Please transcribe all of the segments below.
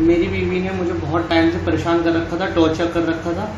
मेरी बीवी ने मुझे बहुत टाइम से परेशान कर रखा था, टॉर्चर कर रखा था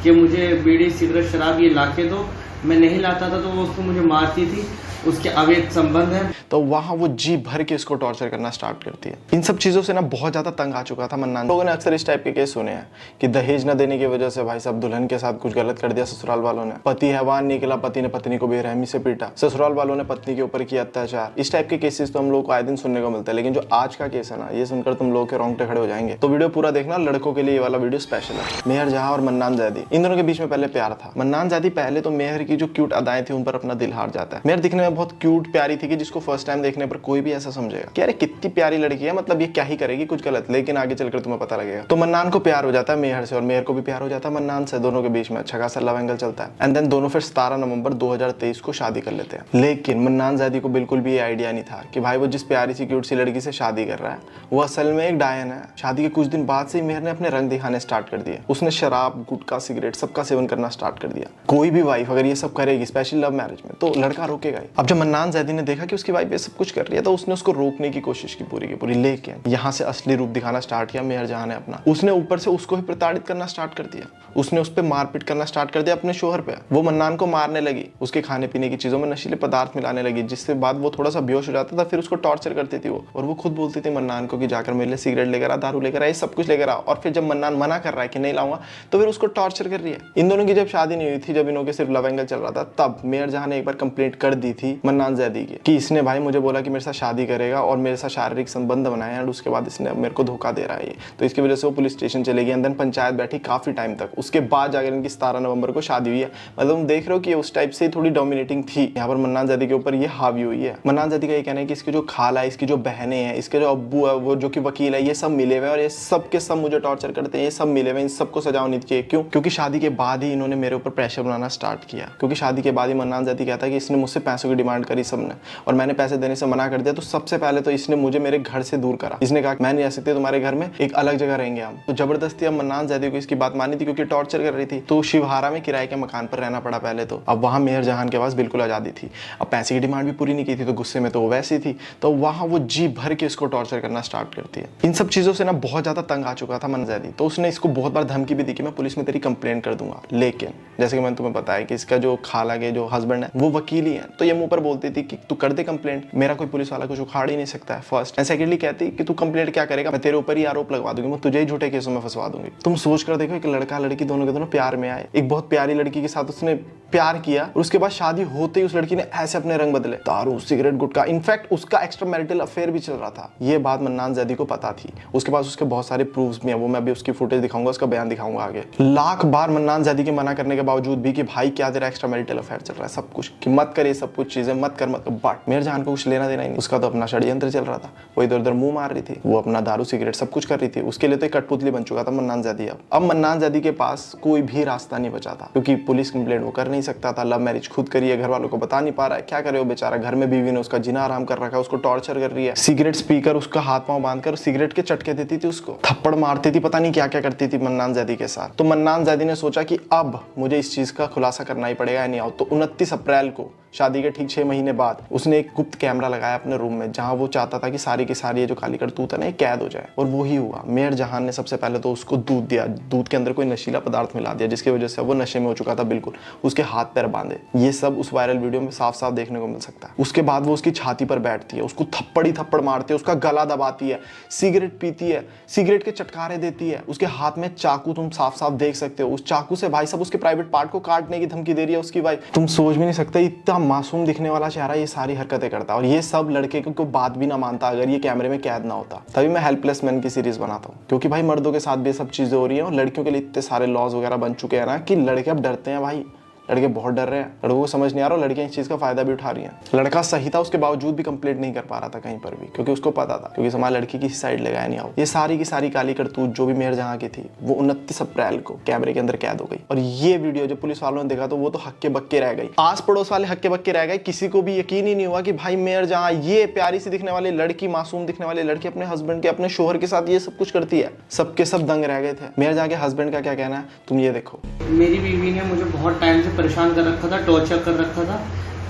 कि मुझे बीड़ी सिगरेट शराब ये ला के दो। मैं नहीं लाता था तो वो उसको मुझे मारती थी, उसके अवैध संबंध है। तो वहाँ वो जी भर के इसको टॉर्चर करना स्टार्ट करती है। इन सब चीज़ों से ना बहुत ज़्यादा तंग आ चुका था मन्नान। लोगों ने अक्सर इस टाइप के केस सुने हैं कि दहेज न देने की वजह से भाई साहब दुल्हन के साथ कुछ गलत कर दिया ससुराल वालों ने, पति हैवान निकला, पति ने पत्नी को बेरहमी से पीटा, ससुराल वालों ने पत्नी के ऊपर किया अत्याचार। इस टाइप के केसेस तो हम लोग को आए दिन सुनने को मिलता है, लेकिन जो आज का केस है ना, ये सुनकर तुम लोग के रोंगटे खड़े हो जाएंगे। तो वीडियो पूरा देखना, लड़कों के लिए ये वाला वीडियो स्पेशल है। मेहर जहां और मन्नान ज़ैदी, इन दोनों के बीच में पहले प्यार था। मन्नान ज़ैदी पहले तो मेहर की जो क्यूट अदाएं थी उन पर अपना दिल हार जाता है। मेहर दिखने में बहुत क्यूट प्यारी थी कि जिसको फर्स्ट टाइम देखने पर कोई भी ऐसा समझेगा कि अरे कितनी प्यारी लड़की है, मतलब ये क्या ही करेगी कुछ गलत, लेकिन आगे चलकर तुम्हें पता लगेगा। तो मन्नान को प्यार हो जाता है मेहर से और मेहर को भी प्यार हो जाता है मन्नान से। दोनों के बीच में अच्छा खासा लव एंगल चलता है एंड देन दोनों फिर 17 नवंबर 2023 को शादी कर लेते हैं। लेकिन मन्नान ज़ैदी को बिल्कुल भी ये आइडिया नहीं था कि भाई वो जिस प्यारी सी क्यूट सी लड़की से शादी कर रहा है वो असल में एक डायन है। शादी के कुछ दिन बाद से मेहर ने अपने रंग दिखाने स्टार्ट कर दिए। उसने शराब, गुटखा, सिगरेट सबका सेवन करना स्टार्ट कर दिया। कोई भी वाइफ अगर ये सब करेगी, स्पेशली लव मैरिज में, तो लड़का रोकेगा ही। अब जब मन्नान ज़ैदी ने देखा कि उसकी वाइफ ये सब कुछ कर रही है तो उसने उसको रोकने की कोशिश की पूरी की पूरी। लेकिन यहाँ से असली रूप दिखाना स्टार्ट किया मेहर जहां ने अपना। उसने ऊपर से उसको ही प्रताड़ित करना स्टार्ट कर दिया। उसने उस पर मारपीट करना स्टार्ट कर दिया अपने शोहर पे। वो मन्नान को मारने लगी, उसके खाने पीने की चीजों में नशीले पदार्थ मिलाने लगी, जिससे बाद वो थोड़ा सा बेहोश हो जाता था। फिर उसको टॉर्चर करती थी वो, और वो खुद बोलती थी मन्नान को कि जाकर मेरे लिए सिगरेट लेकर आ, दारू लेकर आ, ये सब कुछ लेकर आ। और फिर जब मन्नान मना कर रहा है कि नहीं लाऊंगा, तो फिर उसको टॉर्चर कर रही है। इन दोनों की जब शादी नहीं हुई थी, जब इनों के सिर्फ लव एंगल चल रहा था, तब मेहर जहां ने एक बार कंप्लेंट कर दी थी मन्नान ज़ैदी की कि इसने भाई मुझे बोला कि मेरे साथ शादी करेगा और मेरे साथ शारीरिक संबंध बनाए हैं, और उसके बाद इसने मेरे को धोखा दे रहा है। तो इसकी वजह से वो पुलिस स्टेशन चले गई, अंदर पंचायत बैठी काफी टाइम तक। उसके बाद जाकर इनकी 17 नवंबर को शादी हुई है। मतलब तुम देख रहे हो कि उस टाइप से थोड़ी डोमिनेटिंग थी। यहाँ पर मन्नान ज़ैदी के ऊपर ये हावी हुई है। मन्नान ज़ैदी का ये कहना है कि इसकी जो खाला है, इसकी जो बहनें हैं, इसके जो अब्बू है वो जो कि वकील है, ये सब मिले हुए और ये सब के सब मुझे टॉर्चर करते हैं, ये सब मिले हुए, इन सबको सजा होनी चाहिए। क्यों? क्योंकि शादी के बाद ही इन्होंने मेरे ऊपर प्रेशर बनाना स्टार्ट किया। क्योंकि शादी के बाद ही मन्नान ज़ैदी कहता है कि इसने मुझसे पैसों की डिमांड करी सबने, और मैंने पैसे देने से मना कर दिया। तो सबसे पहले तो इसने मुझे मेरे घर से दूर करा। इसने कहा मैं नहीं रह सकती तुम्हारे घर में, एक अलग जगह रहेंगे हम। तो जबरदस्ती अब मन्नान ज़ैदी को इसकी बात मानी थी, क्योंकि टॉर्चर कर रही थी। तो शिवहारा में किराए के मकान पर रहना पड़ा पहले तो। अब वहाँ मेहर जहां के पास बिल्कुल आज़ादी थी। अब पैसे की डिमांड भी पूरी नहीं की थी, तो गुस्से में तो वो वैसी थी, तो वहाँ वो जी भर के इसको टॉर्चर करना स्टार्ट करती है। इन सब चीज़ों से ना बहुत ज़्यादा तंग आ चुका था मन्नान ज़ैदी। तो उसने इसको बहुत बार धमकी भी दी कि मैं पुलिस में तेरी कंप्लेंट कर दूंगा। लेकिन जैसे कि मैंने तुम्हें बताया कि इसका जो खाला के जो हस्बैंड है वो वकील ही है, तो ये मुंह पर बोलती थी कि तू कर दे कंप्लेंट, मेरा कोई पुलिस वाला कुछ उखाड़ ही नहीं सकता है। फर्स्ट एंड सेकेंडली कहती कि तू कंप्लेंट क्या करेगा, मैं तेरे ऊपर ही आरोप लगवा दूंगी, मैं तुझे ही झूठे केसों में फंसवा दूंगी। तुम सोच कर देखो, एक लड़का लड़की दोनों के दोनों प्यार में आए, एक बहुत प्यारी लड़की के साथ उसने प्यार किया, और उसके बाद शादी होते ही उस लड़की ने ऐसे अपने रंग बदले, दारू, सिगरेट, गुटखा, इनफैक्ट उसका एक्स्ट्रा मैरिटल अफेयर भी चल रहा था। ये बात मन्नान ज़ैदी को पता थी। उसके पास उसके बहुत सारे प्रूफ्स भी हैं, वो मैं अभी उसकी फुटेज दिखाऊंगा, उसका बयान दिखाऊंगा आगे। लाख बार मन्नान ज़ैदी के मना करने के बावजूद भी कि भाई क्या तेरा एक्स्ट्रा मैरिटल अफेयर चल रहा है, सब कुछ कि मत कर ये सब कुछ चीजें, मत कर। बट मेहर जहां को कुछ लेना देना ही नहीं, उसका तो अपना षड्यंत्र चल रहा था। वो इधर उधर मुंह मार रही थी, वो अपना दारू, सिगरेट सब कुछ कर रही थी। उसके लिए तो एक कठपुतली बन चुका था मन्नान ज़ैदी। अब मन्नान ज़ैदी के पास कोई भी रास्ता नहीं बचा था, क्योंकि पुलिस कंप्लेंट वो कर नहीं सकता था, लव मैरिज खुद करी है, घर वालों को बता नहीं पा रहा है, क्या करे वो बेचारा। घर में बीवी ने उसका जीना आराम कर रखा है, उसको टॉर्चर कर रही है, सिगरेट पीकर उसका हाथ पांव बांधकर सिगरेट के चटके देती थी, उसको थप्पड़ मारती थी, पता नहीं क्या क्या करती थी मन्नान ज़ैदी के साथ। तो मन्नान ज़ैदी ने सोचा कि अब मुझे इस चीज का खुलासा करना ही पड़ेगा, नहीं आओ। तो 29 अप्रैल को शादी के ठीक 6 महीने बाद उसने एक गुप्त कैमरा लगाया अपने रूम में, जहां वो चाहता था कि सारी की सारी ये जो काली करतूत है ना, ये कैद हो जाए। और वो ही हुआ। मेहर जहां ने सबसे पहले तो उसको दूध दिया, दूध के अंदर कोई नशीला पदार्थ मिला दिया, जिसकी वजह से वो नशे में हो चुका था बिल्कुल। उसके हाथ पैर बांधे, ये सब उस वायरल वीडियो में साफ साफ देखने को मिल सकता है। उसके बाद वो उसकी छाती पर बैठती है, उसको थप्पड़ ही थप्पड़ मारती है, उसका गला दबाती है, सिगरेट पीती है, सिगरेट के चटकारे देती है, उसके हाथ में चाकू तुम साफ साफ देख सकते हो। उस चाकू से भाई साहब उसके प्राइवेट पार्ट को काटने की धमकी दे रही है उसकी वाइफ। तुम सोच भी नहीं सकते, इतना मासूम दिखने वाला चेहरा ये सारी हरकतें करता है, और ये सब लड़के को बात भी ना मानता अगर ये कैमरे में कैद ना होता। तभी मैं हेल्पलेस मैन की सीरीज बनाता हूँ, क्योंकि भाई मर्दों के साथ भी सब चीजें हो रही है, और लड़कियों के लिए इतने सारे लॉज वगैरह बन चुके हैं ना कि लड़के अब डरते हैं भाई। लड़के बहुत डर रहे हैं, लड़कों को समझ नहीं आ रहा, लड़कियां इस चीज का फायदा भी उठा रही हैं। लड़का सही था, उसके बावजूद भी कंप्लेंट नहीं कर पा रहा था कहीं पर भी, क्योंकि उसको पता था, क्योंकि समाज लड़की की साइड लगाया नहीं आओ। ये सारी की सारी काली करतूत जो भी मेहर जहां की थी, वो 29 अप्रैल को कैमरे के अंदर कैद हो गई। और ये वीडियो जब पुलिस वालों ने देखा तो वो तो हक्के बक्के रह गई, आस पड़ोस वाले हक्के बक्के रह गए। किसी को भी यकीन ही नहीं हुआ कि भाई मेहर जहां, ये प्यारी सी दिखने वाली लड़की, मासूम दिखने वाली लड़की, अपने हस्बैंड के, अपने शोहर के साथ ये सब कुछ करती है। सबके सब दंग रह गए थे। मेहर जहां के हस्बैंड का क्या कहना है तुम ये देखो। मेरी बीवी ने मुझे बहुत टाइम से परेशान कर रखा था, टॉर्चर कर रखा था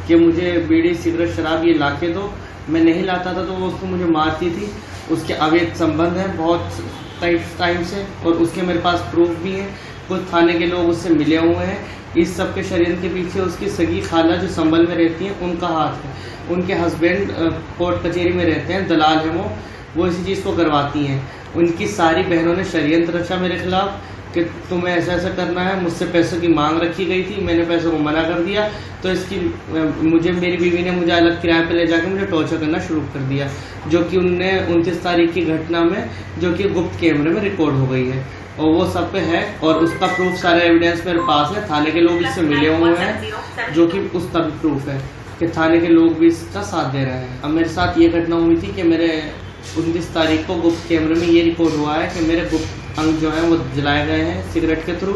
कि मुझे बीड़ी, सिगरेट, शराब ये ला के दो। मैं नहीं लाता था तो वो उसको मुझे मारती थी, उसके अवैध संबंध है, बहुत टाइम से, और उसके मेरे पास प्रूफ भी है। कुछ थाने के लोग उससे मिले हुए हैं। इस सब के षड्यंत्र के पीछे उसकी सगी खाला जो संभल में रहती हैं उनका हाथ है। उनके हस्बैंड कोर्ट कचहरी में रहते हैं, दलाल हैं वो इसी चीज़ को करवाती हैं। उनकी सारी बहनों ने षड्यंत्र रचा मेरे खिलाफ कि तुम्हें ऐसा ऐसा करना है। मुझसे पैसों की मांग रखी गई थी, मैंने पैसों को मना कर दिया, तो इसकी मेरी बीवी ने मुझे अलग किराए पे ले जाकर मुझे टॉर्चर करना शुरू कर दिया, जो कि उनने 29 तारीख की घटना में, जो कि गुप्त कैमरे में रिकॉर्ड हो गई है, और वो सब पे है। और उसका प्रूफ, सारे एविडेंस मेरे पास है। थाने के लोग इससे मिले हुए हैं, जो कि उसका भी प्रूफ है कि थाने के लोग भी इसका साथ दे रहे हैं। अब मेरे साथ ये घटना हुई थी कि मेरे 29 तारीख को गुप्त कैमरे में ये रिकॉर्ड हुआ है कि मेरे गुप्त अंग जो हैं वो जलाए गए हैं सिगरेट के थ्रू,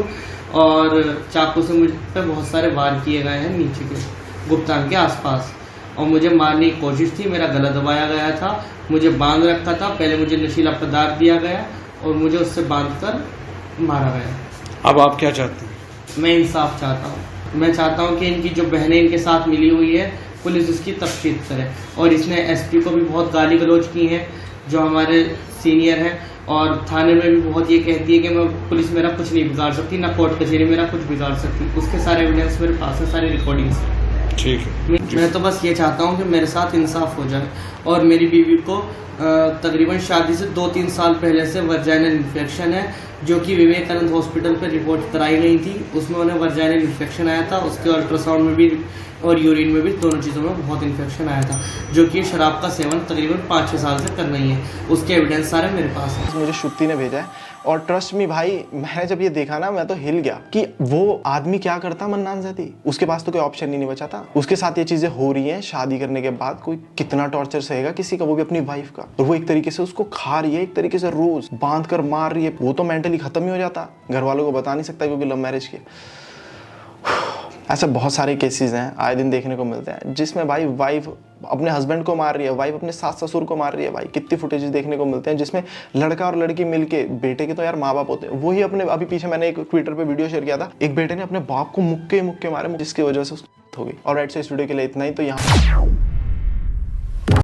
और चाकू से मुझ पर बहुत सारे वार किए गए हैं नीचे के गुप्त अंग के आसपास, और मुझे मारने की कोशिश थी। मेरा गला दबाया गया था, मुझे बांध रखा था। पहले मुझे नशीला पदार्थ दिया गया और मुझे उससे बांधकर मारा गया। अब आप क्या चाहते हैं? मैं इंसाफ चाहता हूँ। मैं चाहता हूँ कि इनकी जो बहनें इनके साथ मिली हुई है, पुलिस उसकी तफ्तीश करे। और इसने एसपी को भी बहुत गाली गलौज की है, जो हमारे सीनियर हैं, और थाने में भी बहुत ये कहती है कि मैं पुलिस मेरा कुछ नहीं बिगाड़ सकती, ना कोर्ट कचहरी मेरा कुछ बिगाड़ सकती। उसके सारे एविडेंस मेरे पास है, सारी रिकॉर्डिंग्स। ठीक है, मैं तो बस ये चाहता हूँ कि मेरे साथ इंसाफ हो जाए। और मेरी बीवी को तकरीबन शादी से 2-3 साल पहले से वर्जाइनल इन्फेक्शन है, जो कि विवेकानंद हॉस्पिटल पर रिपोर्ट कराई गई थी। उसमें उन्हें वर्जाइनल इन्फेक्शन आया था। उसके अल्ट्रासाउंड में भी और यूरिन में भी, दोनों चीज़ों में बहुत इन्फेक्शन आया था, जो कि शराब का सेवन तकरीबन 5-6 साल से कर रही है। उसके एविडेंस सारे मेरे पास हैं। मुझे श्रुति ने भेजा है, और ट्रस्ट मी भाई, मैंने जब ये देखा ना, मैं तो हिल गया कि वो आदमी क्या करता मन्नान ज़ैदी। उसके पास तो कोई ऑप्शन ही नहीं बचा था। उसके साथ ये चीज़ें हो रही हैं। शादी करने के बाद कोई कितना टॉर्चर सहेगा किसी का, वो भी अपनी वाइफ का। और वो एक तरीके से उसको खा रही है, एक तरीके से रोज बांध कर मार रही है। वो तो मेंटली खत्म ही हो जाता, घर वालों को बता नहीं सकता क्योंकि लव मैरिज की। ऐसे बहुत सारे केसेस हैं, आए दिन देखने को मिलते हैं, जिसमें भाई वाइफ अपने हस्बैंड को मार रही है, वाइफ अपने सास ससुर को मार रही है। भाई कितनी फुटेजेस देखने को मिलते हैं जिसमें लड़का और लड़की मिलके, बेटे के तो यार माँ बाप होते हैं, वही अपने, अभी पीछे मैंने एक ट्विटर पे वीडियो शेयर किया था, एक बेटे ने अपने बाप को मुक्के मारे, जिसकी वजह से उसकी हो गई। और राइट से इस वीडियो के लिए इतना ही। तो यहाँ